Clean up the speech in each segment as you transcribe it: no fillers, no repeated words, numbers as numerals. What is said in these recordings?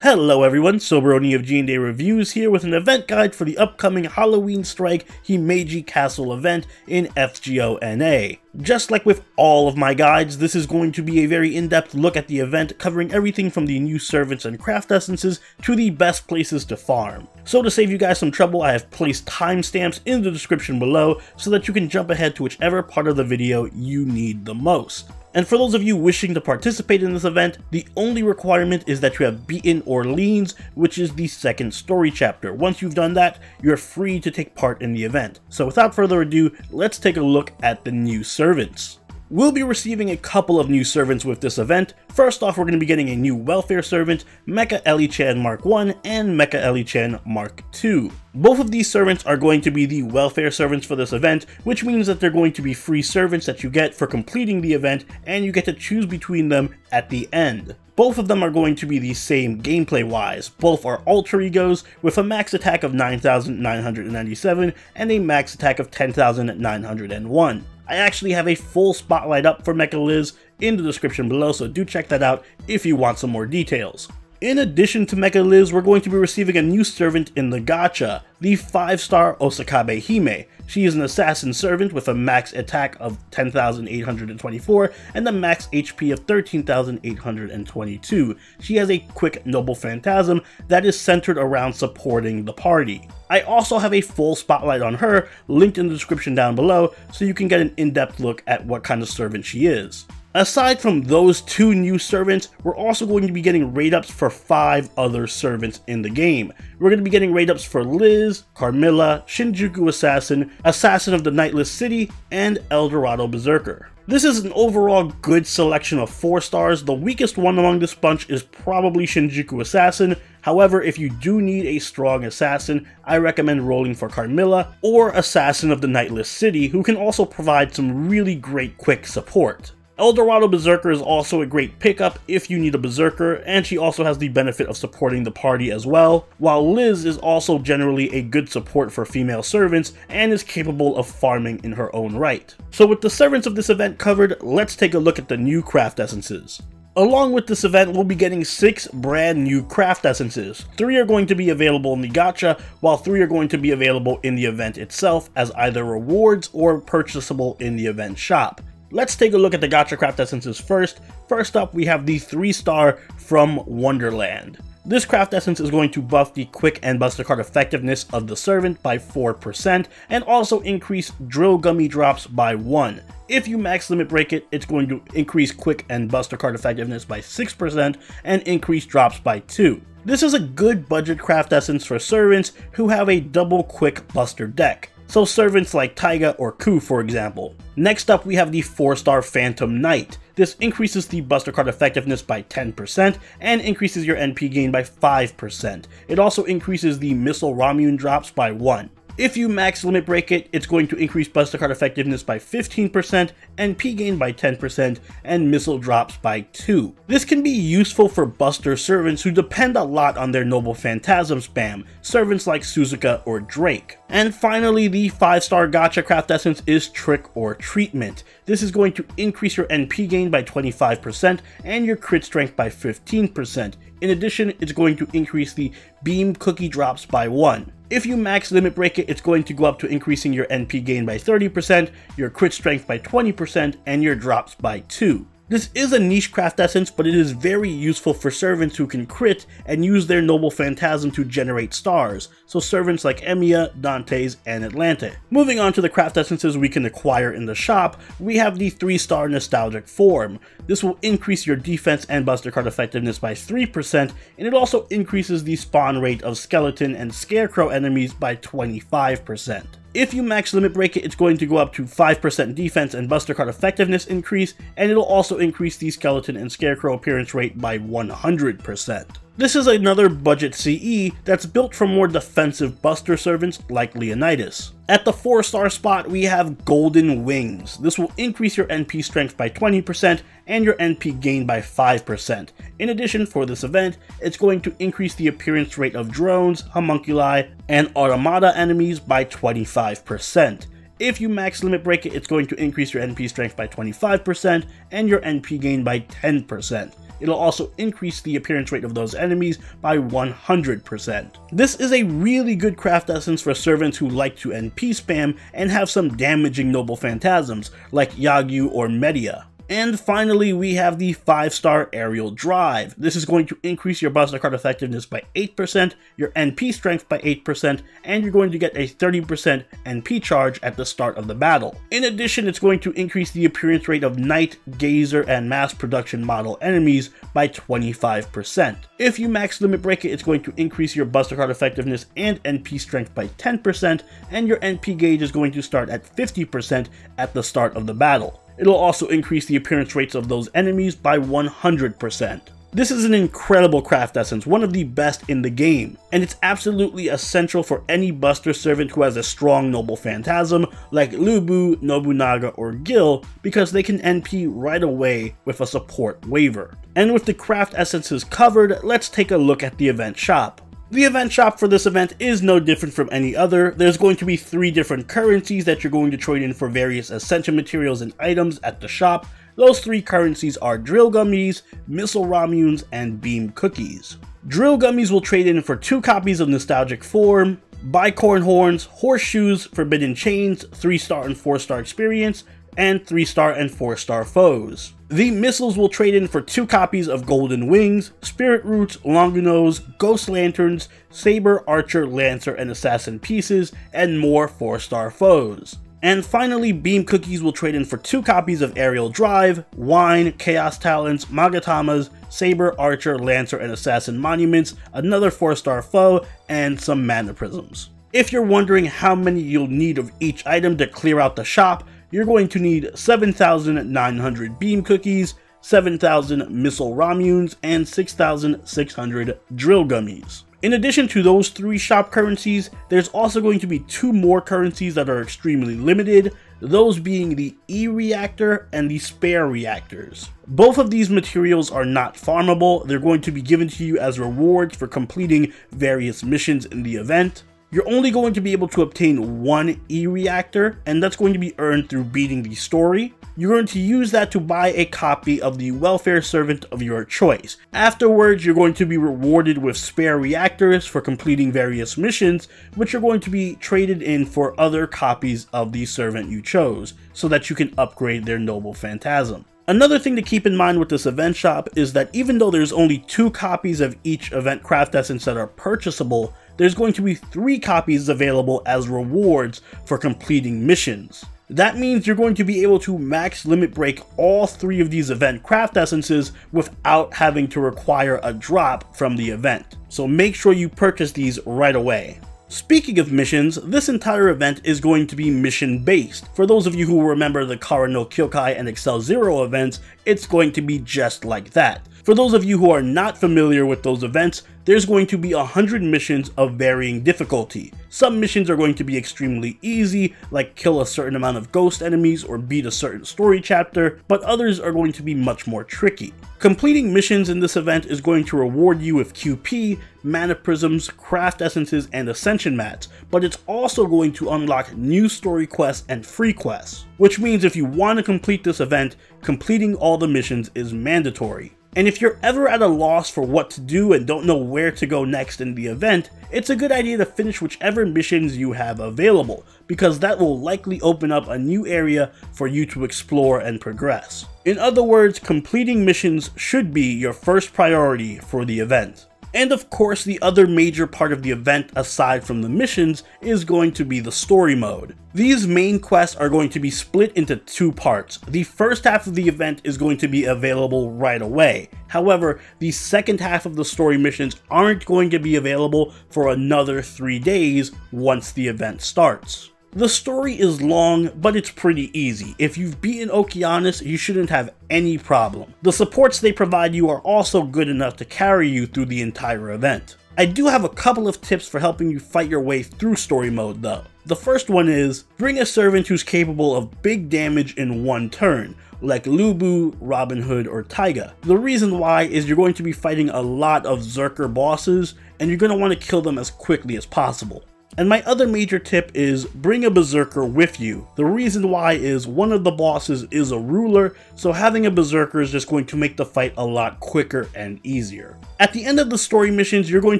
Hello everyone, Soberoni of G&A Reviews here with an event guide for the upcoming Halloween Strike Himeji Castle event in FGO-NA. Just like with all of my guides, this is going to be a very in-depth look at the event, covering everything from the new servants and craft essences to the best places to farm. So to save you guys some trouble, I have placed timestamps in the description below so that you can jump ahead to whichever part of the video you need the most. And for those of you wishing to participate in this event, the only requirement is that you have beaten Orleans, which is the second story chapter. Once you've done that, you're free to take part in the event. So without further ado, let's take a look at the new servants. We'll be receiving a couple of new servants with this event. First off, we're going to be getting a new welfare servant, Mecha Eli-chan Mark 1 and Mecha Eli-chan Mark 2. Both of these servants are going to be the welfare servants for this event, which means that they're going to be free servants that you get for completing the event, and you get to choose between them at the end. Both of them are going to be the same gameplay-wise. Both are alter egos with a max attack of 9,997 and a max attack of 10,901. I actually have a full spotlight up for Mecha Liz in the description below, so do check that out if you want some more details. In addition to Mecha Liz, we're going to be receiving a new servant in the gacha, the 5-star osakabe-hime. She is an assassin servant with a max attack of 10,824 and a max HP of 13,822. She has a quick noble phantasm that is centered around supporting the party. I also have a full spotlight on her linked in the description down below so you can get an in-depth look at what kind of servant she is. Aside from those two new servants, we're also going to be getting raid-ups for 5 other servants in the game. We're going to be getting raid-ups for Liz, Carmilla, Shinjuku Assassin, Assassin of the Nightless City, and Eldorado Berserker. This is an overall good selection of 4 stars. The weakest one among this bunch is probably Shinjuku Assassin. However, if you do need a strong assassin, I recommend rolling for Carmilla or Assassin of the Nightless City, who can also provide some really great quick support. Eldorado Berserker is also a great pickup if you need a Berserker, and she also has the benefit of supporting the party as well, while Liz is also generally a good support for female servants and is capable of farming in her own right. So with the servants of this event covered, let's take a look at the new craft essences. Along with this event, we'll be getting 6 brand new craft essences. 3 are going to be available in the gacha, while 3 are going to be available in the event itself as either rewards or purchasable in the event shop. Let's take a look at the gacha craft essences first. First up, we have the 3-star from Wonderland. This craft essence is going to buff the quick and buster card effectiveness of the servant by 4% and also increase drill gummy drops by 1. If you max limit break it, it's going to increase quick and buster card effectiveness by 6% and increase drops by 2. This is a good budget craft essence for servants who have a double quick buster deck. So servants like Taiga or Ku, for example. Next up, we have the 4-star Phantom Knight. This increases the buster card effectiveness by 10% and increases your NP gain by 5%. It also increases the missile Ramune drops by 1. If you max limit break it, it's going to increase buster card effectiveness by 15%, NP gain by 10%, and missile drops by 2. This can be useful for buster servants who depend a lot on their noble phantasm spam, servants like Suzuka or Drake. And finally, the 5-star gacha craft essence is Trick or Treatment. This is going to increase your NP gain by 25% and your crit strength by 15%. In addition, it's going to increase the beam cookie drops by 1. If you max limit break it, it's going to go up to increasing your NP gain by 30%, your crit strength by 20%, and your drops by 2. This is a niche craft essence, but it is very useful for servants who can crit and use their noble phantasm to generate stars, so servants like Emiya, Dantes, and Atlante. Moving on to the craft essences we can acquire in the shop, we have the 3-star Nostalgic Form. This will increase your defense and buster card effectiveness by 3%, and it also increases the spawn rate of skeleton and scarecrow enemies by 25%. If you max limit break it, it's going to go up to 5% defense and buster card effectiveness increase, and it'll also increase the skeleton and scarecrow appearance rate by 100%. This is another budget CE that's built for more defensive buster servants like Leonidas. At the 4-star spot, we have Golden Wings. This will increase your NP strength by 20% and your NP gain by 5%. In addition, for this event, it's going to increase the appearance rate of drones, homunculi, and automata enemies by 25%. If you max limit break it, it's going to increase your NP strength by 25% and your NP gain by 10%. It'll also increase the appearance rate of those enemies by 100%. This is a really good craft essence for servants who like to NP spam and have some damaging noble phantasms, like Yagyu or Medea. And finally, we have the 5-star Aerial Drive. This is going to increase your Buster Card effectiveness by 8%, your NP strength by 8%, and you're going to get a 30% NP charge at the start of the battle. In addition, it's going to increase the appearance rate of Knight, Gazer, and mass production model enemies by 25%. If you max limit break it, it's going to increase your Buster Card effectiveness and NP strength by 10%, and your NP gauge is going to start at 50% at the start of the battle. It'll also increase the appearance rates of those enemies by 100%. This is an incredible craft essence, one of the best in the game, and it's absolutely essential for any Buster servant who has a strong noble phantasm like Lubu, Nobunaga, or Gil, because they can NP right away with a support waiver. And with the craft essences covered, let's take a look at the event shop. The event shop for this event is no different from any other. There's going to be 3 different currencies that you're going to trade in for various essential materials and items at the shop. Those 3 currencies are Drill Gummies, Missile Ramunes, and Beam Cookies. Drill Gummies will trade in for 2 copies of Nostalgic Form, Bicorn Horns, Horseshoes, Forbidden Chains, 3-star and 4-star experience, and 3-star and 4-star foes. The missiles will trade in for 2 copies of Golden Wings, Spirit Roots, Longinus, Ghost Lanterns, Saber, Archer, Lancer, and Assassin pieces, and more 4-star foes. And finally, Beam Cookies will trade in for 2 copies of Aerial Drive, Wine, Chaos Talents, Magatamas, Saber, Archer, Lancer, and Assassin monuments, another 4-star foe, and some Mana Prisms. If you're wondering how many you'll need of each item to clear out the shop, you're going to need 7,900 Beam Cookies, 7,000 Missile Ramunes, and 6,600 Drill Gummies. In addition to those 3 shop currencies, there's also going to be 2 more currencies that are extremely limited, those being the E-Reactor and the Spare Reactors. Both of these materials are not farmable. They're going to be given to you as rewards for completing various missions in the event. You're only going to be able to obtain 1 E-Reactor, and that's going to be earned through beating the story. You're going to use that to buy a copy of the Welfare Servant of your choice. Afterwards, you're going to be rewarded with Spare Reactors for completing various missions, which are going to be traded in for other copies of the servant you chose, so that you can upgrade their Noble Phantasm. Another thing to keep in mind with this event shop is that even though there's only 2 copies of each event craft essence that are purchasable, there's going to be 3 copies available as rewards for completing missions. That means you're going to be able to max limit break all 3 of these event craft essences without having to require a drop from the event. So make sure you purchase these right away. Speaking of missions, this entire event is going to be mission based. For those of you who remember the Kara no Kyokai and Excel Zero events, it's going to be just like that. For those of you who are not familiar with those events, there's going to be 100 missions of varying difficulty. Some missions are going to be extremely easy, like kill a certain amount of ghost enemies or beat a certain story chapter, but others are going to be much more tricky. Completing missions in this event is going to reward you with QP, Mana Prisms, Craft Essences, and Ascension Mats, but it's also going to unlock new story quests and free quests, which means if you want to complete this event, completing all the missions is mandatory. And if you're ever at a loss for what to do and don't know where to go next in the event, it's a good idea to finish whichever missions you have available, because that will likely open up a new area for you to explore and progress. In other words, completing missions should be your first priority for the event. And of course, the other major part of the event aside from the missions is going to be the story mode. These main quests are going to be split into 2 parts. The first half of the event is going to be available right away. However, the second half of the story missions aren't going to be available for another 3 days once the event starts. The story is long, but it's pretty easy. If you've beaten Okeanos, you shouldn't have any problem. The supports they provide you are also good enough to carry you through the entire event. I do have a couple of tips for helping you fight your way through story mode though. The first one is, bring a servant who's capable of big damage in 1 turn, like Lubu, Robin Hood, or Taiga. The reason why is you're going to be fighting a lot of Zerker bosses, and you're going to want to kill them as quickly as possible. And my other major tip is bring a berserker with you. The reason why is one of the bosses is a ruler, so having a berserker is just going to make the fight a lot quicker and easier. At the end of the story missions, you're going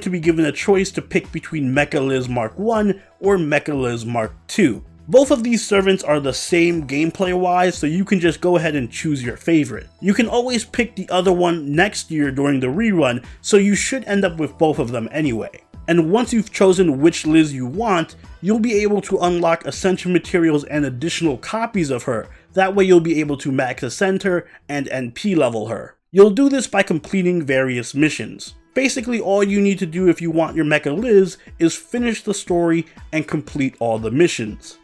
to be given a choice to pick between Mecha Liz Mark 1 or Mecha Liz Mark 2. Both of these servants are the same gameplay wise, so you can just go ahead and choose your favorite. You can always pick the other one next year during the rerun, so you should end up with both of them anyway. And once you've chosen which Liz you want, you'll be able to unlock Ascension materials and additional copies of her. That way you'll be able to max ascend her and NP level her. You'll do this by completing various missions. Basically all you need to do if you want your Mecha Liz is finish the story and complete all the missions.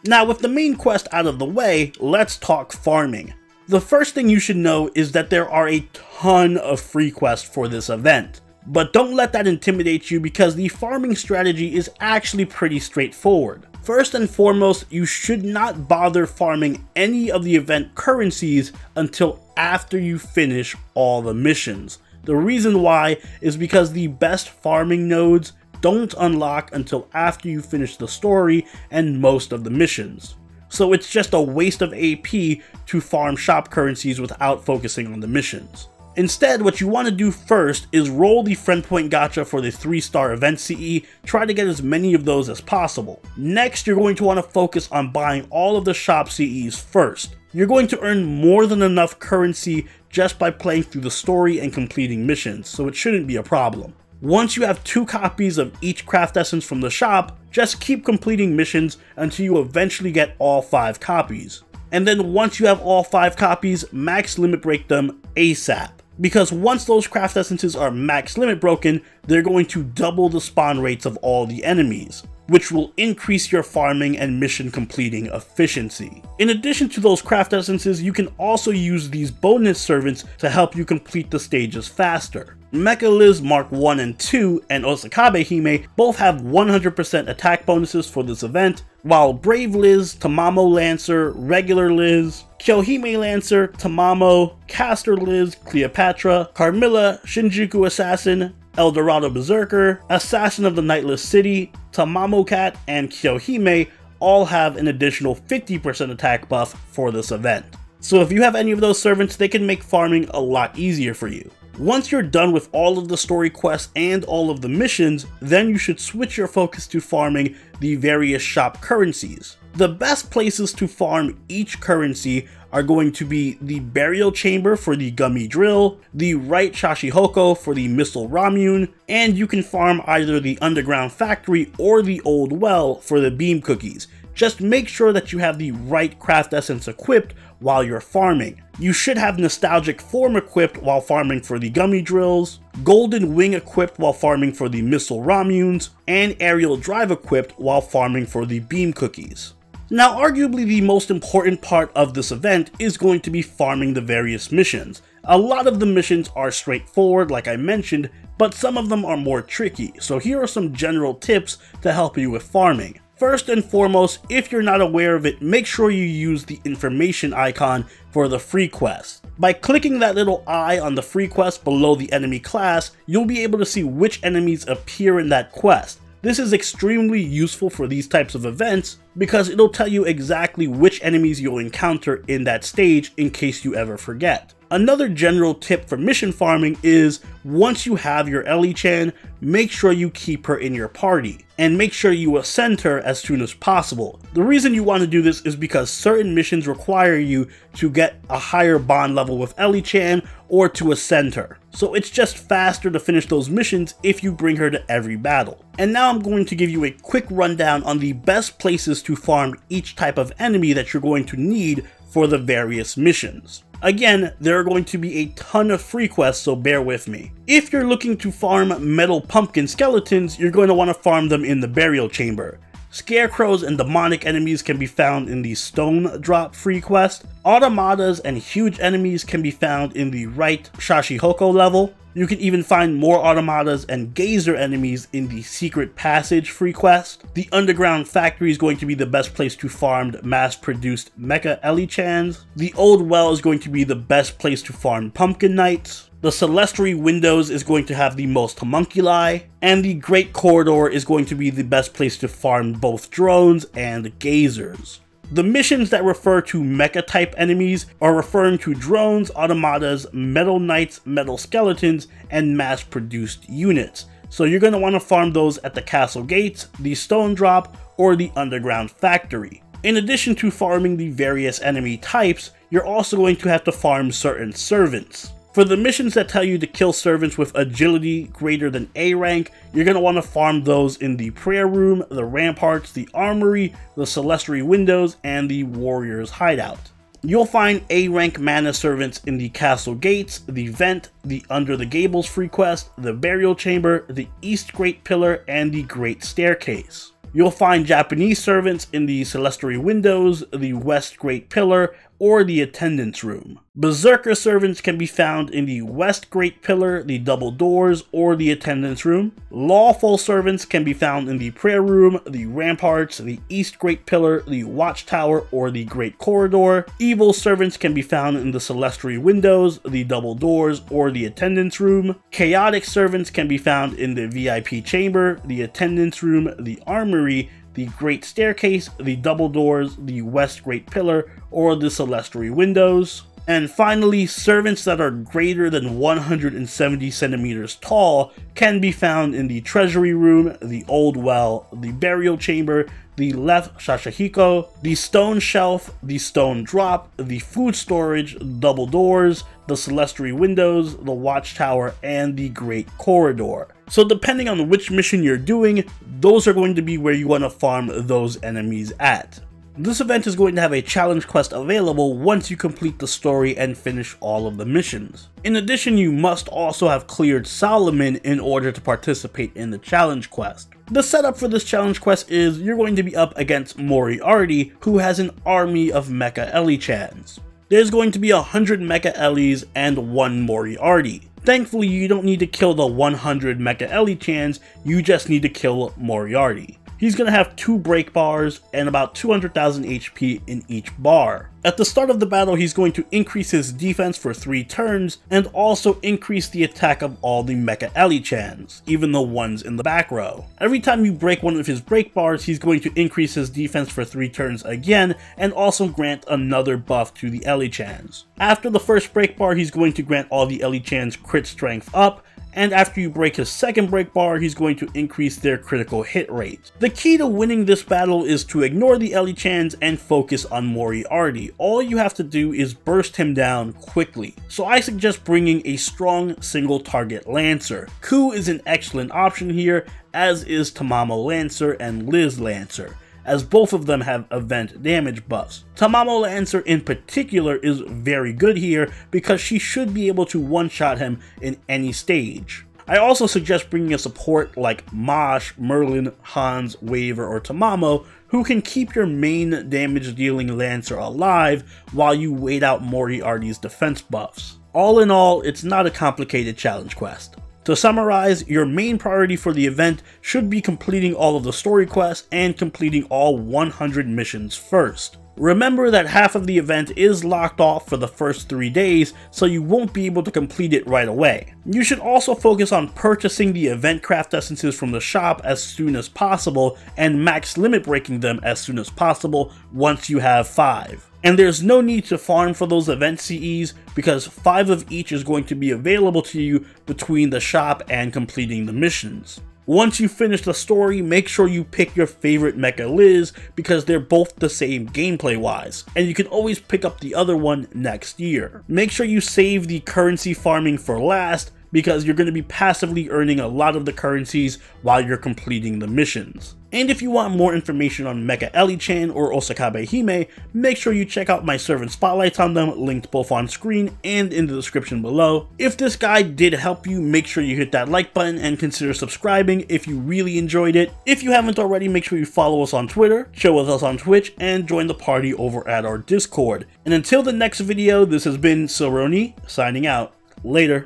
Now with the main quest out of the way, let's talk farming. The first thing you should know is that there are a ton of free quests for this event. But don't let that intimidate you because the farming strategy is actually pretty straightforward. First and foremost, you should not bother farming any of the event currencies until after you finish all the missions. The reason why is because the best farming nodes don't unlock until after you finish the story and most of the missions. So it's just a waste of AP to farm shop currencies without focusing on the missions. Instead, what you want to do first is roll the friend point gacha for the 3-star event CE, try to get as many of those as possible. Next, you're going to want to focus on buying all of the shop CEs first. You're going to earn more than enough currency just by playing through the story and completing missions, so it shouldn't be a problem. Once you have 2 copies of each craft essence from the shop, just keep completing missions until you eventually get all 5 copies. And then once you have all 5 copies, max limit break them ASAP. Because once those craft essences are max limit broken, they're going to double the spawn rates of all the enemies, which will increase your farming and mission completing efficiency. In addition to those craft essences, you can also use these bonus servants to help you complete the stages faster. Mecha Liz Mark 1 and 2 and Osakabe-hime both have 100% attack bonuses for this event, while Brave Liz, Tamamo Lancer, Regular Liz, Kyohime Lancer, Tamamo, Caster Liz, Cleopatra, Carmilla, Shinjuku Assassin, Eldorado Berserker, Assassin of the Nightless City, Tamamo Cat, and Kyohime all have an additional 50% attack buff for this event. So if you have any of those servants, they can make farming a lot easier for you. Once you're done with all of the story quests and all of the missions, then you should switch your focus to farming the various shop currencies. The best places to farm each currency are going to be the Burial Chamber for the Gummy Drill, the Right Shashihoko for the Missile Ramune, and you can farm either the Underground Factory or the Old Well for the Beam Cookies. Just make sure that you have the right craft essence equipped while you're farming. You should have Nostalgic Form equipped while farming for the Gummy Drills, Golden Wing equipped while farming for the Missile Ramunes, and Aerial Drive equipped while farming for the Beam Cookies. Now, arguably the most important part of this event is going to be farming the various missions. A lot of the missions are straightforward, like I mentioned, but some of them are more tricky, so here are some general tips to help you with farming. First and foremost, if you're not aware of it, make sure you use the information icon for the free quest. By clicking that little eye on the free quest below the enemy class, you'll be able to see which enemies appear in that quest. This is extremely useful for these types of events because it'll tell you exactly which enemies you'll encounter in that stage in case you ever forget. Another general tip for mission farming is once you have your eli-chan, make sure you keep her in your party and make sure you ascend her as soon as possible. The reason you want to do this is because certain missions require you to get a higher bond level with eli-chan or to ascend her. So it's just faster to finish those missions if you bring her to every battle. And now I'm going to give you a quick rundown on the best places to farm each type of enemy that you're going to need for the various missions. Again, there are going to be a ton of free quests, so bear with me. If you're looking to farm metal pumpkin skeletons, you're going to want to farm them in the Burial Chamber. Scarecrows and demonic enemies can be found in the Stone Drop free quest. Automatas and huge enemies can be found in the right Shashihoko level. You can even find more automatas and geyser enemies in the secret passage free quest. The underground factory is going to be the best place to farm mass-produced mecha eli-chans. The old well is going to be the best place to farm pumpkin knights. The Celestial Windows is going to have the most homunculi, and the Great Corridor is going to be the best place to farm both drones and geysers. The missions that refer to mecha-type enemies are referring to drones, automatas, metal knights, metal skeletons, and mass-produced units. So you're going to want to farm those at the castle gates, the stone drop, or the underground factory. In addition to farming the various enemy types, you're also going to have to farm certain servants. For the missions that tell you to kill servants with agility greater than A rank, you're going to want to farm those in the prayer room, the ramparts, the armory, the Celestial Windows, and the warrior's hideout. You'll find A rank mana servants in the castle gates, the vent, the under the gables free quest, the burial chamber, the east great pillar, and the great staircase. You'll find Japanese servants in the Celestial Windows, the West Great Pillar, or the Attendance Room. Berserker servants can be found in the West Great Pillar, the Double Doors, or the Attendance Room. Lawful servants can be found in the Prayer Room, the Ramparts, the East Great Pillar, the Watchtower, or the Great Corridor. Evil servants can be found in the Celestial Windows, the Double Doors, or the Attendance Room. Chaotic servants can be found in the VIP Chamber, the Attendance Room, the Armory, the Great Staircase, the Double Doors, the West Great Pillar, or the Celestial Windows. And finally, servants that are greater than 170 centimeters tall can be found in the Treasury Room, the Old Well, the Burial Chamber, the Left Shashihiko, the Stone Shelf, the Stone Drop, the Food Storage, Double Doors, the Celestial Windows, the Watchtower, and the Great Corridor. So depending on which mission you're doing, those are going to be where you want to farm those enemies at. This event is going to have a challenge quest available once you complete the story and finish all of the missions. In addition, you must also have cleared Solomon in order to participate in the challenge quest. The setup for this challenge quest is you're going to be up against Moriarty, who has an army of mecha eli-chans. There's going to be 100 mecha elis and 1 Moriarty. Thankfully, you don't need to kill the 100 mecha eli-chans, you just need to kill Moriarty. He's going to have 2 break bars and about 200,000 HP in each bar. At the start of the battle, he's going to increase his defense for 3 turns and also increase the attack of all the mecha eli-chans, even the ones in the back row. Every time you break one of his break bars, he's going to increase his defense for 3 turns again and also grant another buff to the eli-chans. After the first break bar, he's going to grant all the eli-chans crit strength up, and after you break his second break bar, he's going to increase their critical hit rate. The key to winning this battle is to ignore the eli-chans and focus on Moriarty. All you have to do is burst him down quickly. So I suggest bringing a strong single target Lancer. Ku is an excellent option here, as is Tamamo Lancer and Liz Lancer, as both of them have event damage buffs. Tamamo Lancer in particular is very good here because she should be able to one-shot him in any stage. I also suggest bringing a support like Mosh, Merlin, Hans, Waver, or Tamamo, who can keep your main damage dealing Lancer alive while you wait out Moriarty's defense buffs. All in all, it's not a complicated challenge quest. To summarize, your main priority for the event should be completing all of the story quests and completing all 100 missions first. Remember that half of the event is locked off for the first 3 days, so you won't be able to complete it right away. You should also focus on purchasing the event craft essences from the shop as soon as possible and max limit breaking them as soon as possible once you have 5. And there's no need to farm for those event CEs because 5 of each is going to be available to you between the shop and completing the missions. Once you finish the story, make sure you pick your favorite Mecha Liz because they're both the same gameplay wise, and you can always pick up the other one next year. Make sure you save the currency farming for last because you're going to be passively earning a lot of the currencies while you're completing the missions. And if you want more information on Mecha Eli-chan or Osakabe-hime, make sure you check out my servant spotlights on them, linked both on screen and in the description below. If this guide did help you, make sure you hit that like button and consider subscribing if you really enjoyed it. If you haven't already, make sure you follow us on Twitter, chill with us on Twitch, and join the party over at our Discord. And until the next video, this has been Silveroni, signing out. Later.